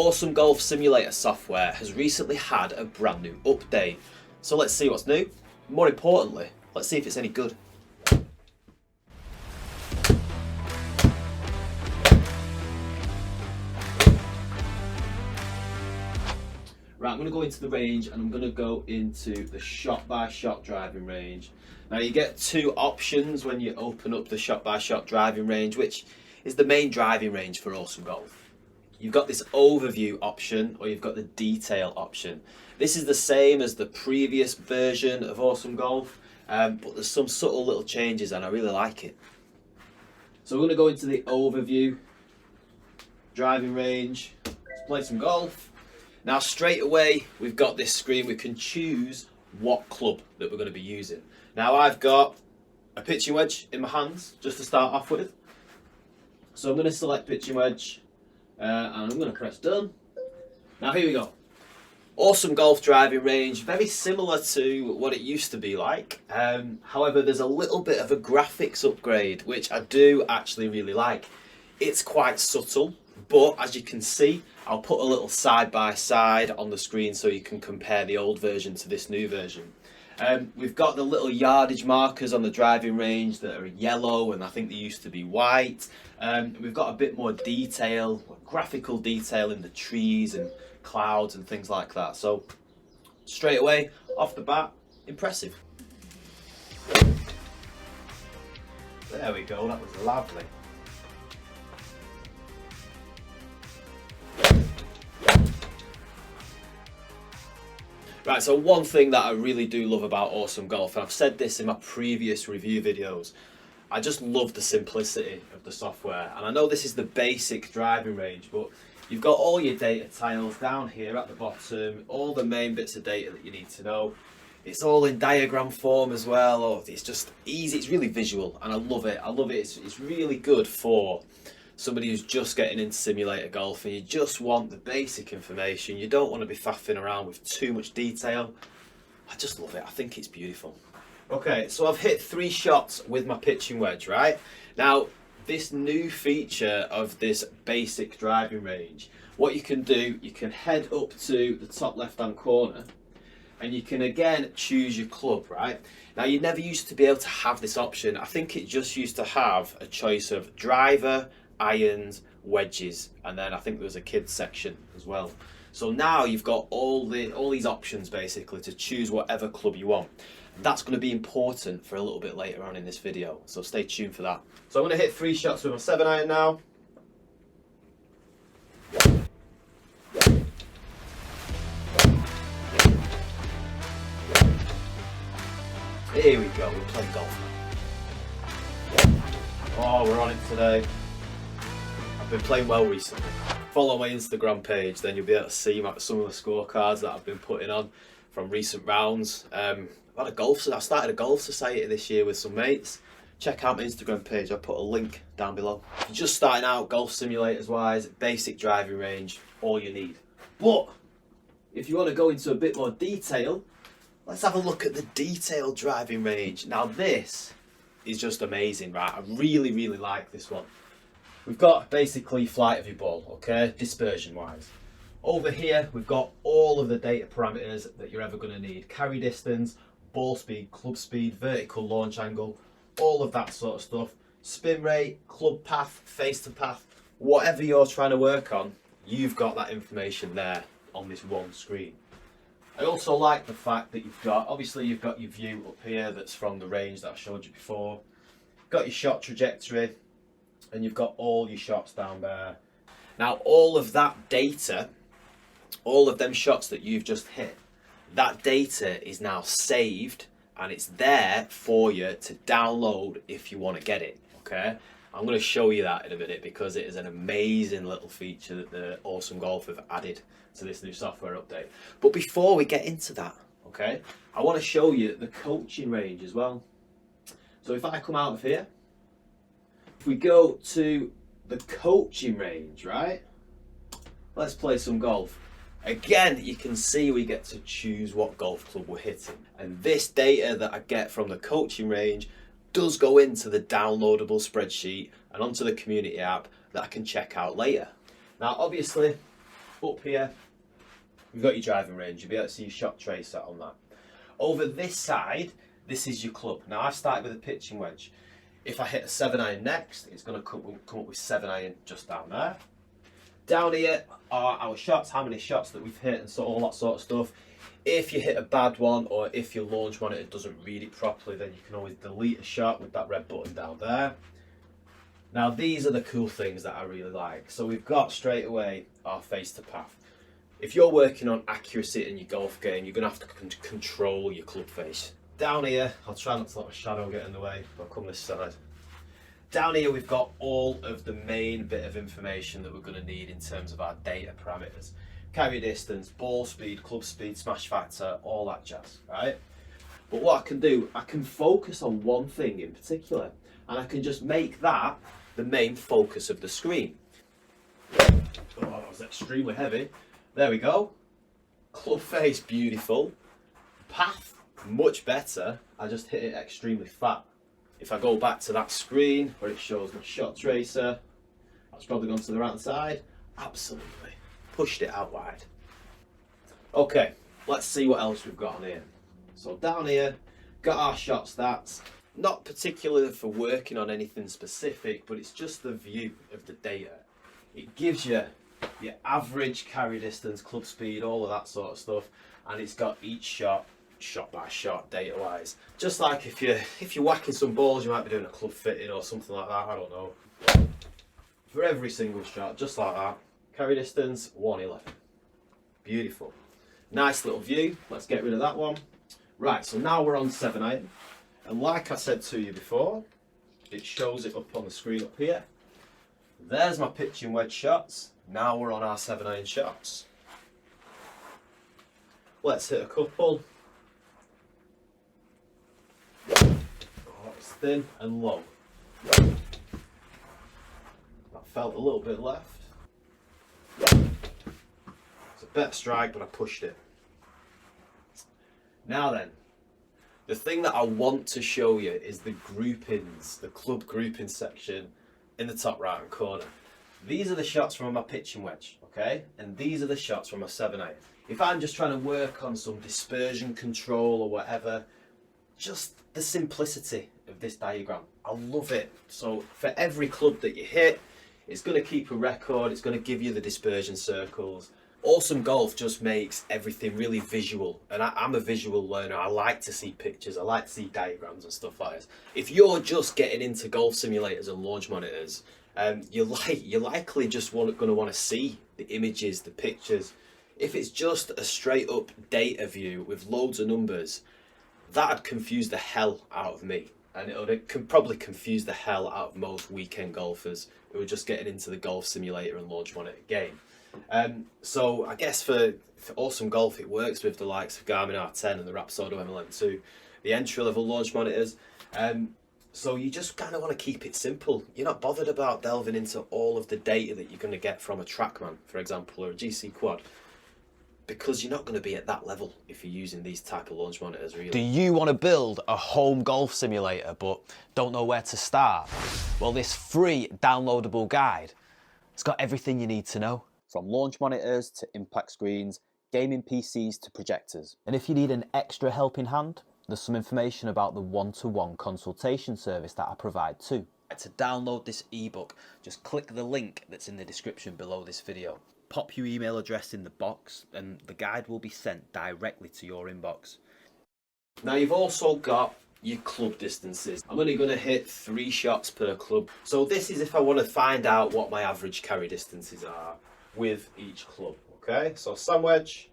Awesome Golf Simulator software has recently had a brand new update. So let's see what's new. More importantly, let's see if it's any good. Right, I'm going to go into the range and I'm going to go into the shot-by-shot driving range. Now you get two options when you open up the shot-by-shot driving range, which is the main driving range for Awesome Golf. You've got this overview option or you've got the detail option. This is the same as the previous version of Awesome Golf, but there's some subtle little changes and I really like it. So we're going to go into the overview driving range, let's play some golf. Now straight away we've got this screen, we can choose what club that we're going to be using. Now I've got a pitching wedge in my hands just to start off with. So I'm going to select pitching wedge and I'm going to press done. Now here we go. Awesome Golf driving range, very similar to what it used to be like. However, there's a little bit of a graphics upgrade, which I do actually really like. It's quite subtle, but as you can see, I'll put a little side by side on the screen so you can compare the old version to this new version. We've got the little yardage markers on the driving range that are yellow and I think they used to be white. We've got a bit more detail, graphical detail in the trees and clouds and things like that. So straight away, off the bat, impressive. There we go, that was lovely. Right, so one thing that I really do love about Awesome Golf, and I've said this in my previous review videos, I just love the simplicity of the software. And I know this is the basic driving range, but you've got all your data tiles down here at the bottom, all the main bits of data that you need to know. It's all in diagram form as well. Oh, it's just easy, it's really visual, and I love it. I love it, it's really good for somebody who's just getting into simulator golf and you just want the basic information. You don't want to be faffing around with too much detail. I just love it. I think it's beautiful. Okay, so I've hit 3 shots with my pitching wedge, right? Now, this new feature of this basic driving range, what you can do, you can head up to the top left-hand corner and you can again choose your club, right? Now, you never used to be able to have this option. I think it just used to have a choice of driver, irons, wedges, and then I think there was a kids section as well. So now you've got all these options basically to choose whatever club you want. And that's going to be important for a little bit later on in this video, so stay tuned for that. So I'm going to hit 3 shots with my 7-iron now. Here we go, we're playing golf now. Oh, we're on it today. I've been playing well recently. Follow my Instagram page, then you'll be able to see some of the scorecards that I've been putting on from recent rounds. I started a golf society this year with some mates. Check out my Instagram page, I'll put a link down below. If you're just starting out golf simulators wise, basic driving range, all you need. But if you want to go into a bit more detail, let's have a look at the detailed driving range. Now this is just amazing, right? I really, really like this one. We've got basically flight of your ball, okay, dispersion wise. Over here, we've got all of the data parameters that you're ever going to need. Carry distance, ball speed, club speed, vertical launch angle, all of that sort of stuff. Spin rate, club path, face to path, whatever you're trying to work on, you've got that information there on this one screen. I also like the fact that you've got your view up here that's from the range that I showed you before. Got your shot trajectory, and you've got all your shots down there. Now all of that data, all of them shots that you've just hit, that data is now saved and it's there for you to download if you want to get it, okay? I'm going to show you that in a minute because it is an amazing little feature that the Awesome Golf have added to this new software update. But before we get into that, okay, I want to show you the coaching range as well. So if I come out of here, if we go to the coaching range, right? Let's play some golf. Again, you can see we get to choose what golf club we're hitting. And this data that I get from the coaching range does go into the downloadable spreadsheet and onto the community app that I can check out later. Now, obviously, Up here, we've got your driving range. You'll be able to see your shot tracer on that. Over this side, this is your club. Now I've started with a pitching wedge. If I hit a 7-iron next, it's going to come up with 7-iron just down there. Down here are our shots, how many shots that we've hit and so all that sort of stuff. If you hit a bad one or if your launch monitor doesn't read it properly, then you can always delete a shot with that red button down there. Now these are the cool things that I really like. So we've got straight away our face to path. If you're working on accuracy in your golf game, you're going to have to control your club face. Down here, I'll try not to let my shadow get in the way, I'll come this side. Down here we've got all of the main bit of information that we're going to need in terms of our data parameters. Carry distance, ball speed, club speed, smash factor, all that jazz, right? But what I can do, I can focus on one thing in particular, and I can just make that the main focus of the screen. Oh, that was extremely heavy. There we go. Club face, beautiful. Path, much better. I just hit it extremely fat. If I go back to that screen where it shows my shot tracer, that's probably gone to the right side. Absolutely. Pushed it out wide. Okay, let's see what else we've got on here. So down here, got our shot stats. Not particularly for working on anything specific, but it's just the view of the data. It gives you your average carry distance, club speed, all of that sort of stuff, and it's got each shot by shot data wise. Just like if you're whacking some balls, you might be doing a club fitting or something like that, I don't know. For every single shot, just like that. Carry distance 111. Beautiful. Nice little view. Let's get rid of that one. Right, so now we're on 7-iron. And like I said to you before, it shows it up on the screen up here. There's my pitching wedge shots. Now we're on our 7-iron shots. Let's hit a couple. Oh, it's thin and low. That felt a little bit left. It's a better strike, but I pushed it. Now then, the thing that I want to show you is the groupings, the club grouping section in the top right hand corner. These are the shots from my pitching wedge, okay? And these are the shots from my 7-iron. If I'm just trying to work on some dispersion control or whatever, just the simplicity of this diagram, I love it. So for every club that you hit, it's going to keep a record, it's going to give you the dispersion circles. Awesome Golf just makes everything really visual, and I'm a visual learner. I like to see pictures, I like to see diagrams and stuff like this. If you're just getting into golf simulators and launch monitors, you're likely just going to want to see the images, the pictures. If it's just a straight up data view with loads of numbers, that'd confuse the hell out of me. And it can probably confuse the hell out of most weekend golfers who are just getting into the golf simulator and launch monitor game. So I guess for Awesome Golf, it works with the likes of Garmin R10 and the Rapsodo M11II, the entry level launch monitors. So you just kind of want to keep it simple. You're not bothered about delving into all of the data that you're going to get from a TrackMan, for example, or a GC Quad, because you're not going to be at that level if you're using these type of launch monitors, really. Do you want to build a home golf simulator but don't know where to start? Well, this free downloadable guide, it's got everything you need to know. From launch monitors to impact screens, gaming PCs to projectors. And if you need an extra helping hand, there's some information about the one-to-one consultation service that I provide too. To download this ebook, just click the link that's in the description below this video. Pop your email address in the box and the guide will be sent directly to your inbox. Now you've also got your club distances. I'm only going to hit 3 shots per club. So this is if I want to find out what my average carry distances are with each club, okay? So sand wedge.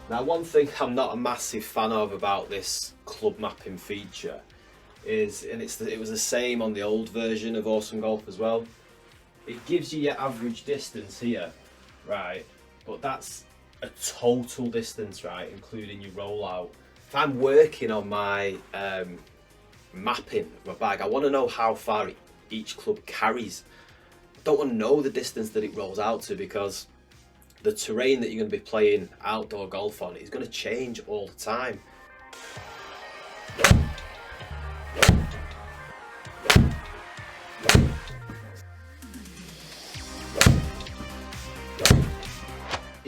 Now one thing I'm not a massive fan of about this club mapping feature is, and it was the same on the old version of Awesome Golf as well, it gives you your average distance here, right? But that's a total distance, right, including your rollout. If I'm working on my mapping of my bag, I want to know how far each club carries. I don't want to know the distance that it rolls out to, because the terrain that you're going to be playing outdoor golf on is going to change all the time.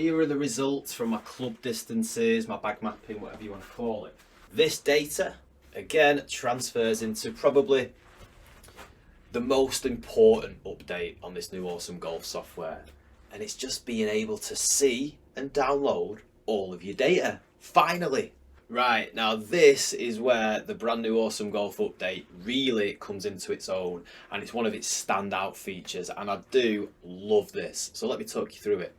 Here are the results from my club distances, my bag mapping, whatever you want to call it. This data, again, transfers into probably the most important update on this new Awesome Golf software. And it's just being able to see and download all of your data. Finally! Right, now this is where the brand new Awesome Golf update really comes into its own, and it's one of its standout features, and I do love this. So let me talk you through it.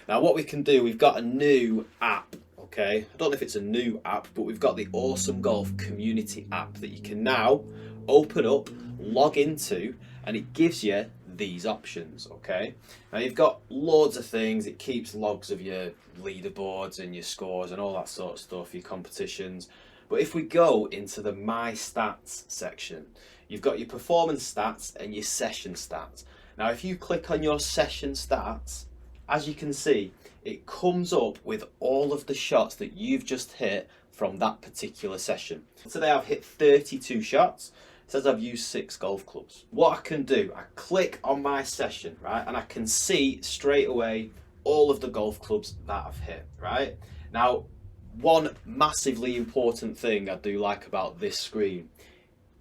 Now what we can do, we've got a new app, okay? I don't know if it's a new app, but we've got the Awesome Golf community app that you can now open up, log into, and it gives you these options, okay? Now you've got loads of things. It keeps logs of your leaderboards and your scores and all that sort of stuff, your competitions. But if we go into the My Stats section, you've got your performance stats and your session stats. Now if you click on your session stats, as you can see, it comes up with all of the shots that you've just hit from that particular session. Today I've hit 32 shots. It says I've used 6 golf clubs. What I can do, I click on my session, right, and I can see straight away all of the golf clubs that I've hit, right? Now, one massively important thing I do like about this screen,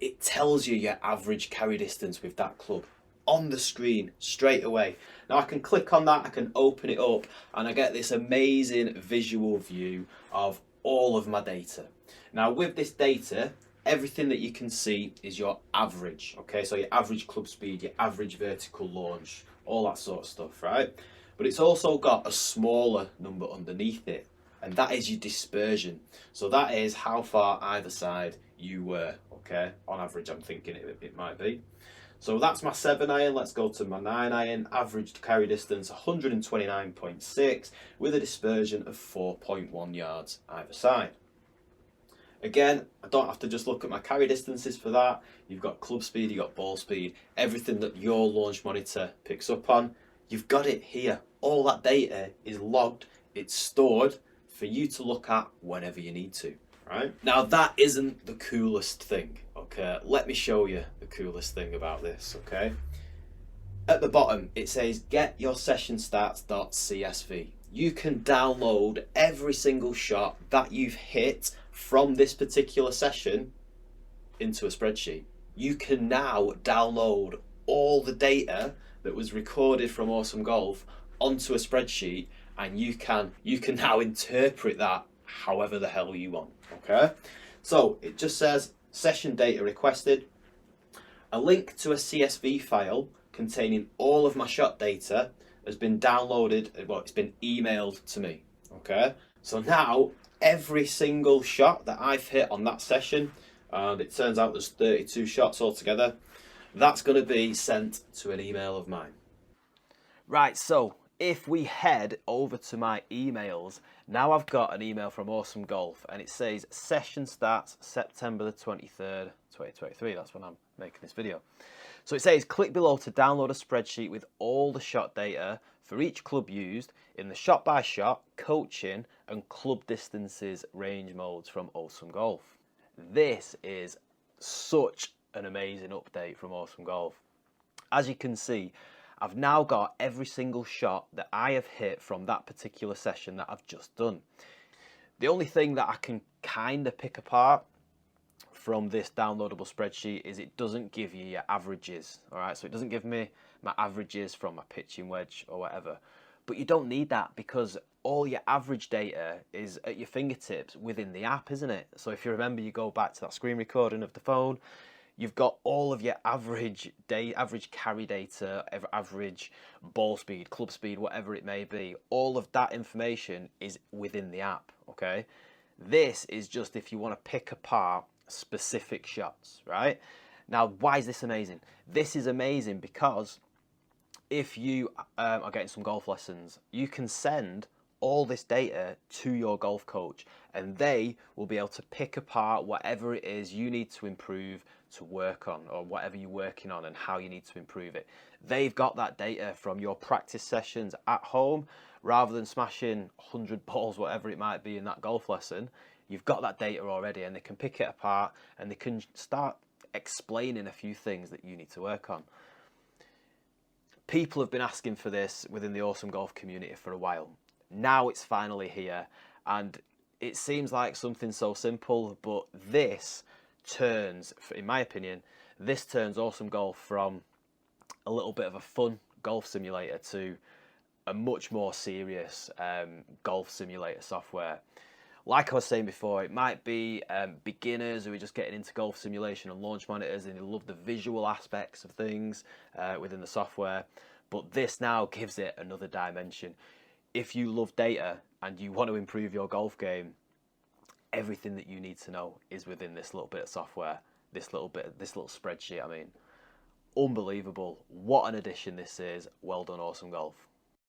it tells you your average carry distance with that club on the screen straight away. Now I can click on that, I can open it up, and I get this amazing visual view of all of my data. Now with this data, everything that you can see is your average, okay? So your average club speed, your average vertical launch, all that sort of stuff, right? But it's also got a smaller number underneath it, and that is your dispersion. So that is how far either side you were, okay? On average, I'm thinking it might be. So that's my 7-iron. Let's go to my 9-iron. Average carry distance 129.6 with a dispersion of 4.1 yards either side. Again, I don't have to just look at my carry distances for that. You've got club speed, you've got ball speed, everything that your launch monitor picks up on. You've got it here. All that data is logged, it's stored for you to look at whenever you need to, right? Now that isn't the coolest thing, okay? Let me show you the coolest thing about this, okay? At the bottom, it says get your session stats.csv. You can download every single shot that you've hit from this particular session into a spreadsheet. You can now download all the data that was recorded from Awesome Golf onto a spreadsheet, and you can now interpret that however the hell you want, okay? So it just says session data requested, a link to a CSV file containing all of my shot data has been downloaded, well, it's been emailed to me, okay? So now every single shot that I've hit on that session, and it turns out there's 32 shots altogether, that's going to be sent to an email of mine. Right, so if we head over to my emails, now I've got an email from Awesome Golf, and it says session stats September the 23rd, 2023. That's when I'm making this video. So it says click below to download a spreadsheet with all the shot data for each club used in the shot by shot, coaching and club distances range modes from Awesome Golf. This is such an amazing update from Awesome Golf. As you can see, I've now got every single shot that I have hit from that particular session that I've just done. The only thing that I can kind of pick apart from this downloadable spreadsheet is it doesn't give you your averages, all right? So it doesn't give me my averages from my pitching wedge or whatever. But you don't need that because all your average data is at your fingertips within the app, isn't it? So if you remember, you go back to that screen recording of the phone, you've got all of your average carry data, average ball speed, club speed, whatever it may be. All of that information is within the app, okay? This is just if you want to pick apart specific shots, right? Now, why is this amazing? This is amazing because if you are getting some golf lessons, you can send all this data to your golf coach and they will be able to pick apart whatever it is you need to improve, to work on, or whatever you're working on and how you need to improve it. They've got that data from your practice sessions at home. Rather than smashing 100 balls, whatever it might be in that golf lesson, you've got that data already and they can pick it apart and they can start explaining a few things that you need to work on. People have been asking for this within the Awesome Golf community for a while. Now it's finally here, and it seems like something so simple, but this turns, in my opinion, this turns Awesome Golf from a little bit of a fun golf simulator to a much more serious golf simulator software. Like I was saying before, it might be beginners who are just getting into golf simulation and launch monitors and they love the visual aspects of things within the software, but this now gives it another dimension. If you love data and you want to improve your golf game, everything that you need to know is within this little bit of software, this little spreadsheet. I mean, unbelievable. What an addition this is. Well done, Awesome Golf.